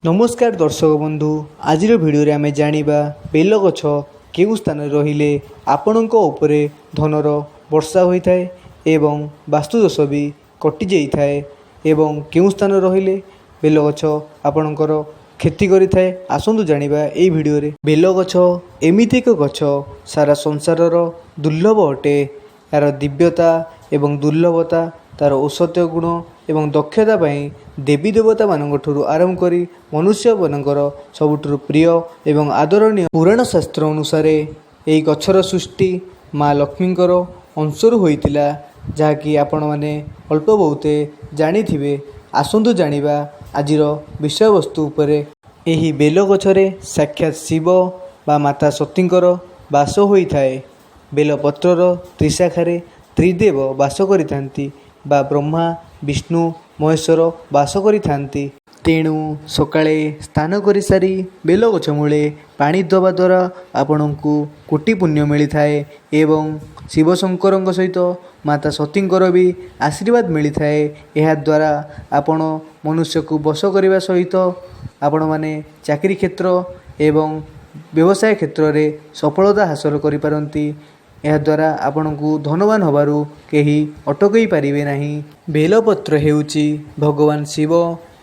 नमस्कार दर्शक बंधु आज भिडियो आम जाना बेल गछ केउ स्थान रहिले आपणक उपरे धनर वर्षा होता है एवं वास्तुदोष भी कटि जाए एवं केउ स्थान रहिले बेल गछ आपणकर क्षति करिथाए। आसंतु जानिबा एई भिडियो रे। बेल गछ एमिति एक गछ सारा संसारर दुर्लभ अटे। यार दिव्यता एवं दुर्लभता तार औषधीय गुण एवं दक्षता पाई देवी देवता मानू आरंभ करी मनुष्य मानकर सबुठु प्रिय एवं आदरणीय। पुराण शास्त्र अनुसार यही गछर सृष्टि माँ लक्ष्मींकर अंशरू होइतिला, जहाँकि आपण मैंने अल्प बहुते जानिथिबे। आसंतु जानिबा आजिर विषय वस्तु उपरे। एही बेल गछरे साक्षात शिव बा माता सतींकर बास होइथाए। बेल पत्रर त्रिशाखारे त्रिदेव बास करिथांती बा ब्रह्मा विष्णु महेश्वर बास करिथांती। तेणु सकाळे स्नान करि सारी बेल गछ मूले पानी दबा द्वारा आपणଙ୍କୁ कोटि पुण्य मिलिथाए एवं शिव शंकर सहित माता सतींकर भी आशीर्वाद मिलिथाए। यह द्वारा आपण मनुष्य को बस करने सहित आपण माने चाकरी क्षेत्र एवं व्यवसाय क्षेत्र में सफलता हासिल करि पारंती। यह द्वारा आपण को धनवान होबारु केही अटकई पारिबे नाही। बेलपत्र हेउची भगवान शिव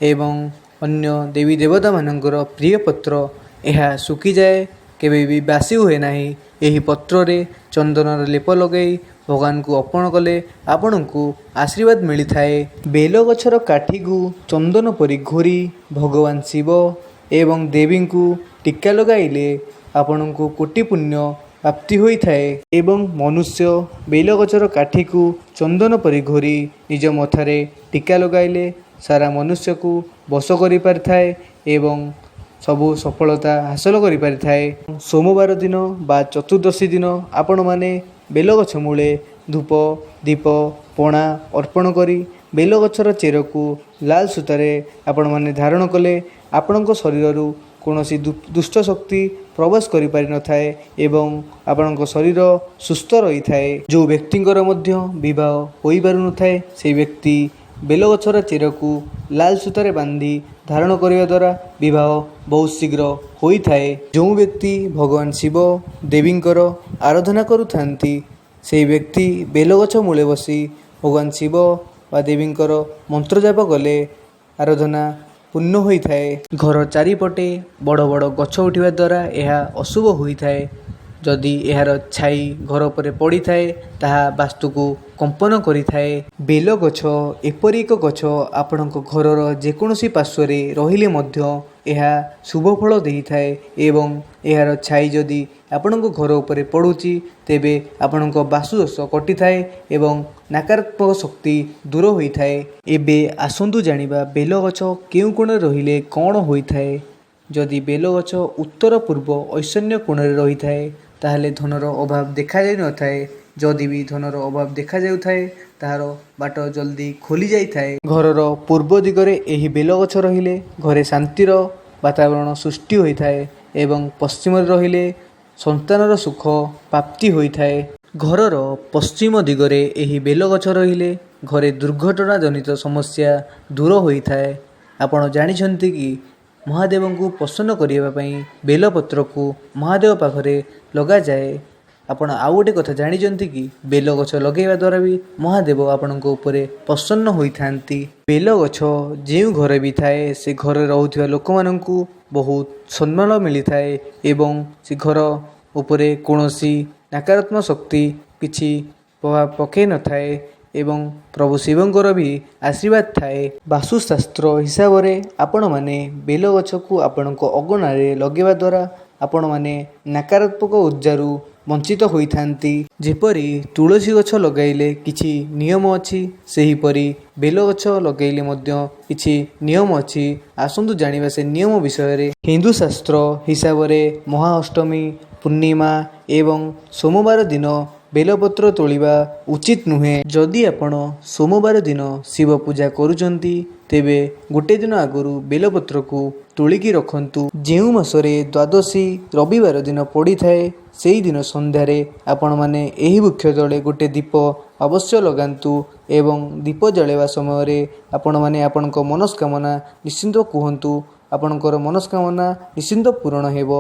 एवं अन्य देवी देवता मानकर प्रिय पत्र। यह सुखी जाए केबे भी बासी हुए नाही। यही पत्र रे चंदनर लेप लगई भगवान को अर्पण कले आपण को आशीर्वाद मिलिथाए। बेल गछर काठी को चंदन परी घोरी भगवान शिव एवं देवी को टीका लगाइले आपण को कोटि पुण्य प्राप्ति होइथाए। एवं मनुष्य बेल गछर काठी को चंदन परी घोरी निज मथारे टीका लगाइले सारा मनुष्य को बस करि पारिथाए एवं सबु सफलता हासिल करि पारिथाए। सोमवार दिन बा चतुर्दशी दिन आपण माने बेल गछ मूले धूप दीप पणा अर्पण करी बेल गछर चेर को लाल सूतारे आपण माने धारण कले आपणक शरीर कौनसी दुष्ट शक्ति प्रवेश करि पारि न थाए एवं आपणक शरीर सुस्थ रही थाए। जो व्यक्तिंकर मध्य विवाह होई पारु न थाए से व्यक्ति बेल गछर चेर को लाल सूतारे बांधी धारण करने द्वारा विवाह बहुत शीघ्र होता है। जो व्यक्ति भगवान शिव देवींकर आराधना करुथांती से व्यक्ति बेल गछ मूले बसी भगवान शिव व देवींकर मंत्र जाप कले आराधना पूर्ण होता है। घर चारिपटे बड़ बड़ गछ उठिबा द्वारा यह अशुभ होता है। जदि यार छाई घर पर पड़ी थाए ताहा वास्तु को कंपन करि थाए। बेल गछ एपरि एक गछ आपणक घरर जेकोसी पार्श्वरे रहिले मध्य यह शुभ फल देई थाए एवं यार छाई जदि आपणक घर उपरे पड़ुची तेबे आपणक वास्तुदोष कटि थाए एवं नकारात्मक शक्ति दूर होई थाए। एबे आसंतु जानिबा बेल गछ केउ कोण रहिले कौन होई थाए। जदि बेल गछ उत्तर पूर्व ईशान्य कोण रही थाए ताहले धनर अभाव देखा जाय न थाए। जदि भी धनर अभाव देखा जाउ थाए ताहार बाट जल्दी खोली जाई थाए। घरर पूर्व दिगरे एही बेल गछ रहिले घरे शांतिर वातावरण सृष्टि होई थाए एवं पश्चिम रहिले संतानर सुख प्राप्ति होई थाए। घरर पश्चिम दिगरे एही बेल गछ रहिले घरे दुर्घटना जनित समस्या दूर होई थाए। आपण जानिछन्ति कि महादेव को प्रसन्न करने बेलपत्र को महादेव पाखरे लगा जाए। आपण आउ गोटे कथा जानिछन्ति कि बेल गछ लगेवा द्वारा भी महादेव आपण उपरे प्रसन्न होइथांती। बेल गछ जो घर भी थाए से घर रहउथिबा लोक माननकु बहुत सम्मान मिली थाए एवं से घर उपरे कौनसी नकारात्मक शक्ति किछि प्रभाव पके न थाए एवं प्रभु शिवंकर भी आशीर्वाद थाए। वास्तुशास्त्र हिसाब से आपण माने बेल गछ को आपण अगणारे लगेवा द्वारा आपण माने नकारात्मक ऊर्जारू वंचित होइथांती। जेपरी तुलसी गछ लगाइले किछि नियम अछि सेहीपरि बेल गछ लगाइले मध्य किछि नियम अछि। आसंतु जानिबा से नियम विषय रे। हिंदू शास्त्र हिसाब से महाअष्टमी पूर्णिमा एवं सोमवार दिन बेलपत्र तोलिबा उचित नुहे। जदि आपण सोमवार दिन शिव पूजा करुचंती तेबे गोटे दिन आगुरु बेलपत्र को तोलिकी रखंतु। जेउ मासरे द्वादशी रविवार दिन पड़ी थाए सेही दिन संध्यारे आपण माने एही वृक्ष तले गोटे दीप अवश्य लगांतु एवं दीप जलेवा समय रे आपण माने आपणक मनस्कामना निश्चिंत कहंतु ଆପଣଙ୍କର ମନସ୍କାମନା ନିଶ୍ଚିନ୍ତ ପୂରଣ ହେବ।